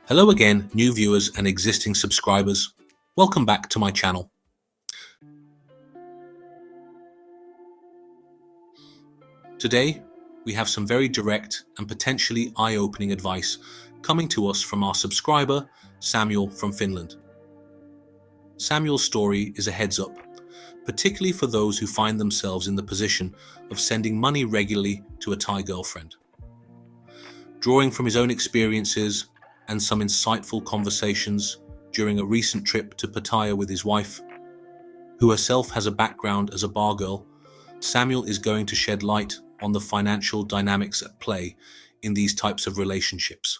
Hello again, new viewers and existing subscribers. Welcome back to my channel. Today, we have some very direct and potentially eye-opening advice coming to us from our subscriber, Samuel from Finland. Samuel's story is a heads up, particularly for those who find themselves in the position of sending money regularly to a Thai girlfriend. Drawing from his own experiences and some insightful conversations during a recent trip to Pattaya with his wife, who herself has a background as a bar girl, Samuel is going to shed light on the financial dynamics at play in these types of relationships.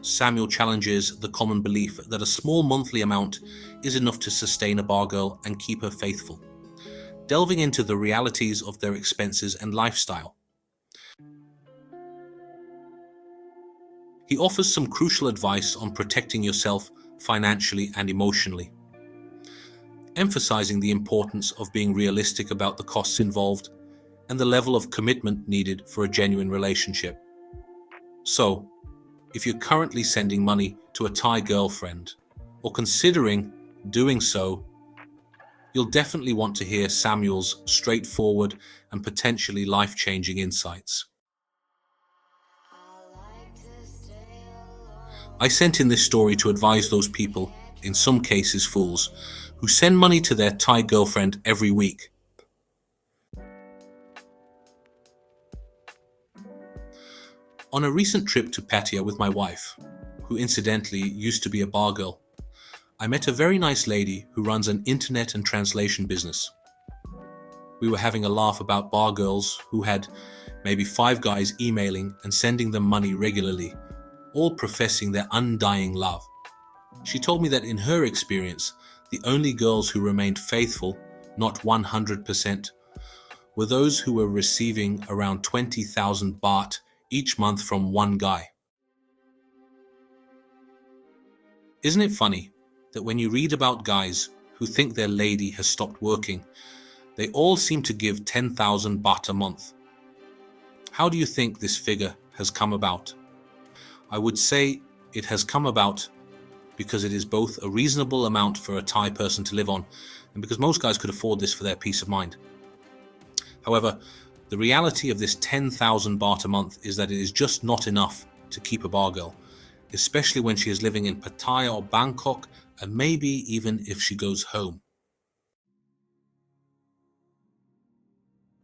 Samuel challenges the common belief that a small monthly amount is enough to sustain a bar girl and keep her faithful, delving into the realities of their expenses and lifestyle. He offers some crucial advice on protecting yourself financially and emotionally, emphasizing the importance of being realistic about the costs involved and the level of commitment needed for a genuine relationship. So, if you're currently sending money to a Thai girlfriend or considering doing so, you'll definitely want to hear Samuel's straightforward and potentially life-changing insights. I sent in this story to advise those people, in some cases fools, who send money to their Thai girlfriend every week. On a recent trip to Pattaya with my wife, who incidentally used to be a bar girl, I met a very nice lady who runs an internet and translation business. We were having a laugh about bar girls who had maybe 5 guys emailing and sending them money regularly, all professing their undying love. She told me that in her experience, the only girls who remained faithful, not 100%, were those who were receiving around 20,000 baht each month from one guy. Isn't it funny that when you read about guys who think their lady has stopped working, they all seem to give 10,000 baht a month? How do you think this figure has come about? I would say it has come about because it is both a reasonable amount for a Thai person to live on and because most guys could afford this for their peace of mind. However, the reality of this 10,000 baht a month is that it is just not enough to keep a bar girl, especially when she is living in Pattaya or Bangkok, and maybe even if she goes home.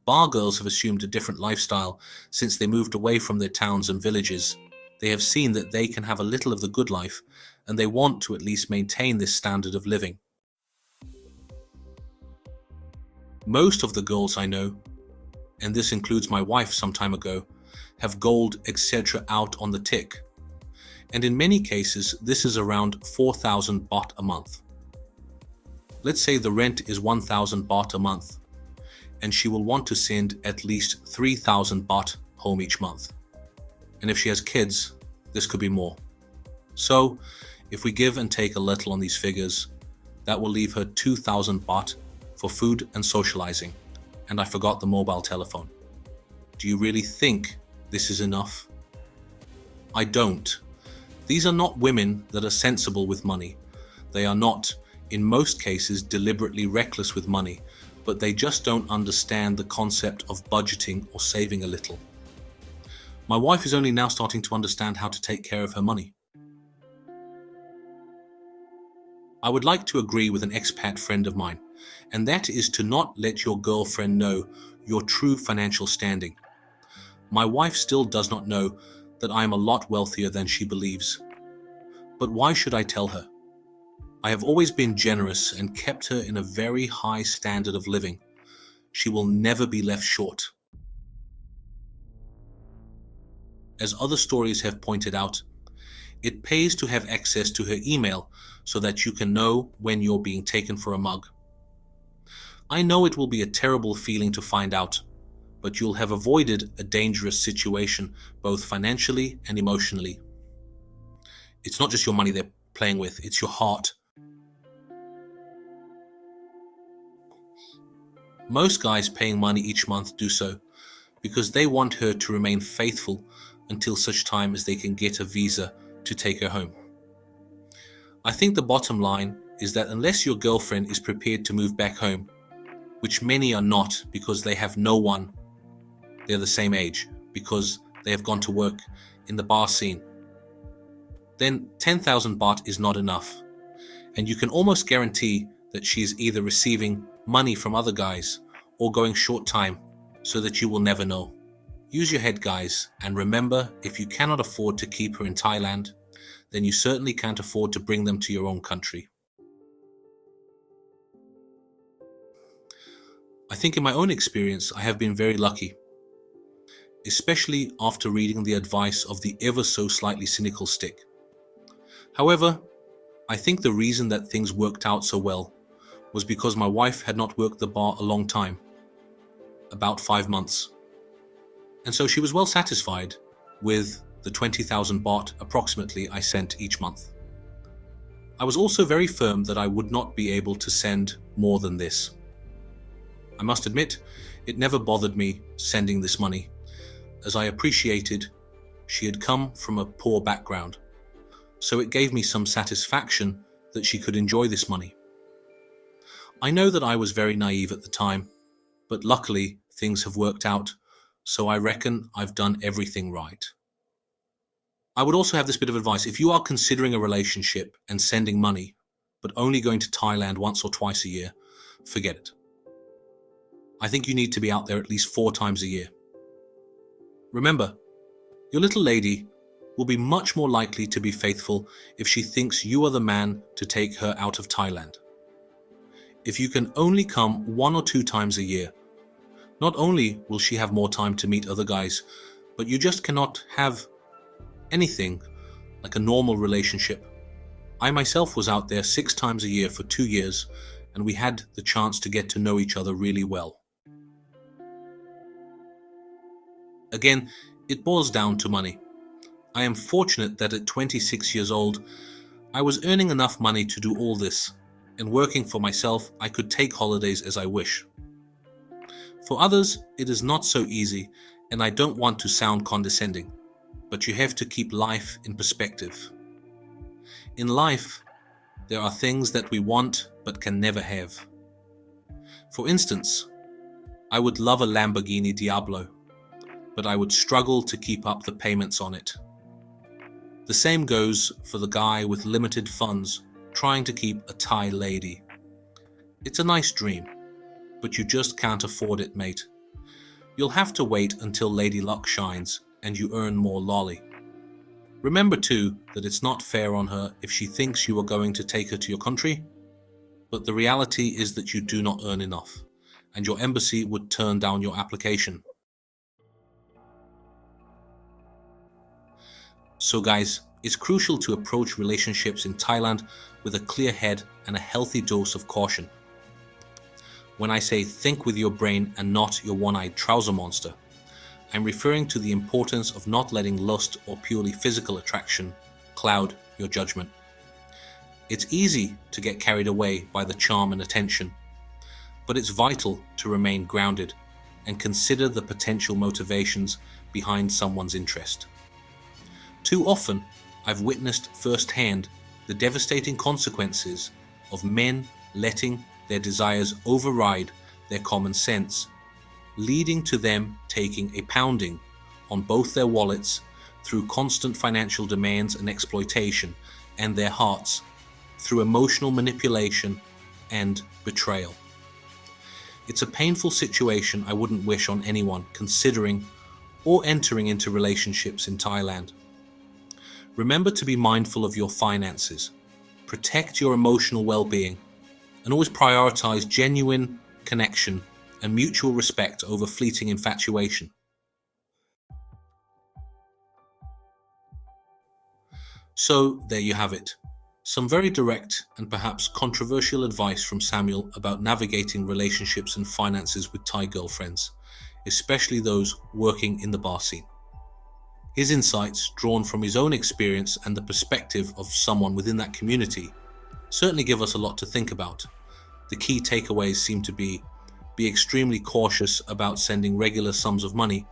Bar girls have assumed a different lifestyle since they moved away from their towns and villages. They have seen that they can have a little of the good life, and they want to at least maintain this standard of living. Most of the girls I know, and this includes my wife some time ago, have gold, etc. out on the tick. And in many cases, this is around 4,000 baht a month. Let's say the rent is 1,000 baht a month, and she will want to send at least 3,000 baht home each month. And if she has kids, this could be more. So, if we give and take a little on these figures, that will leave her 2,000 baht for food and socializing. And I forgot the mobile telephone. Do you really think this is enough? I don't. These are not women that are sensible with money. They are not, in most cases, deliberately reckless with money, but they just don't understand the concept of budgeting or saving a little. My wife is only now starting to understand how to take care of her money. I would like to agree with an expat friend of mine, and that is to not let your girlfriend know your true financial standing. My wife still does not know that I am a lot wealthier than she believes. But why should I tell her? I have always been generous and kept her in a very high standard of living. She will never be left short. As other stories have pointed out, it pays to have access to her email so that you can know when you're being taken for a mug. I know it will be a terrible feeling to find out, but you'll have avoided a dangerous situation both financially and emotionally. It's not just your money they're playing with, it's your heart. Most guys paying money each month do so because they want her to remain faithful until such time as they can get a visa to take her home. I think the bottom line is that unless your girlfriend is prepared to move back home, which many are not because they have no one, they're the same age, because they have gone to work in the bar scene, then 10,000 baht is not enough. And you can almost guarantee that she is either receiving money from other guys or going short time, so that you will never know. Use your head, guys, and remember, if you cannot afford to keep her in Thailand, then you certainly can't afford to bring them to your own country. I think in my own experience, I have been very lucky, especially after reading the advice of the ever so slightly cynical stick. However, I think the reason that things worked out so well was because my wife had not worked the bar a long time, about 5 months. And so she was well satisfied with the 20,000 baht approximately I sent each month. I was also very firm that I would not be able to send more than this. I must admit, it never bothered me sending this money, as I appreciated she had come from a poor background, so it gave me some satisfaction that she could enjoy this money. I know that I was very naive at the time, but luckily things have worked out, so I reckon I've done everything right. I would also have this bit of advice. If you are considering a relationship and sending money, but only going to Thailand once or twice a year, forget it. I think you need to be out there at least 4 times a year. Remember, your little lady will be much more likely to be faithful if she thinks you are the man to take her out of Thailand. If you can only come 1 or 2 times a year, not only will she have more time to meet other guys, but you just cannot have anything like a normal relationship. I myself was out there 6 times a year for 2 years, and we had the chance to get to know each other really well. Again, it boils down to money. I am fortunate that at 26 years old, I was earning enough money to do all this, and working for myself, I could take holidays as I wish. For others, it is not so easy, and I don't want to sound condescending, but you have to keep life in perspective. In life, there are things that we want but can never have. For instance, I would love a Lamborghini Diablo, but I would struggle to keep up the payments on it. The same goes for the guy with limited funds trying to keep a Thai lady. It's a nice dream, but you just can't afford it, mate. You'll have to wait until Lady Luck shines and you earn more lolly. Remember too that it's not fair on her if she thinks you are going to take her to your country, but the reality is that you do not earn enough, and your embassy would turn down your application. So guys, it's crucial to approach relationships in Thailand with a clear head and a healthy dose of caution. When I say think with your brain and not your one-eyed trouser monster, I'm referring to the importance of not letting lust or purely physical attraction cloud your judgment. It's easy to get carried away by the charm and attention, but it's vital to remain grounded and consider the potential motivations behind someone's interest. Too often, I've witnessed firsthand the devastating consequences of men letting their desires override their common sense, leading to them taking a pounding on both their wallets through constant financial demands and exploitation, and their hearts through emotional manipulation and betrayal. It's a painful situation I wouldn't wish on anyone considering or entering into relationships in Thailand. Remember to be mindful of your finances, protect your emotional well-being, and always prioritize genuine connection and mutual respect over fleeting infatuation. So there you have it. Some very direct and perhaps controversial advice from Samuel about navigating relationships and finances with Thai girlfriends, especially those working in the bar scene. His insights, drawn from his own experience and the perspective of someone within that community, certainly give us a lot to think about. The key takeaways seem to be extremely cautious about sending regular sums of money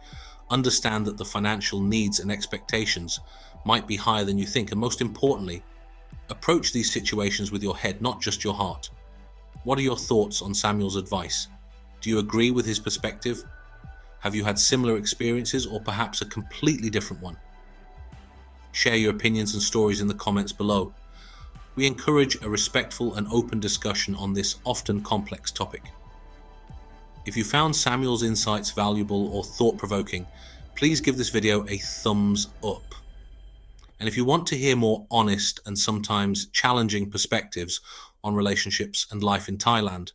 Understand that the financial needs and expectations might be higher than you think, and most importantly, approach these situations with your head, not just your heart. What are your thoughts on Samuel's advice? Do you agree with his perspective? Have you had similar experiences, or perhaps a completely different one? Share your opinions and stories in the comments below. We encourage a respectful and open discussion on this often complex topic. If you found Samuel's insights valuable or thought-provoking, please give this video a thumbs up. And if you want to hear more honest and sometimes challenging perspectives on relationships and life in Thailand,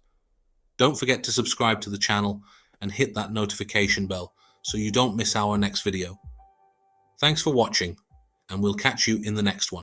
don't forget to subscribe to the channel and hit that notification bell so you don't miss our next video. Thanks for watching, and we'll catch you in the next one.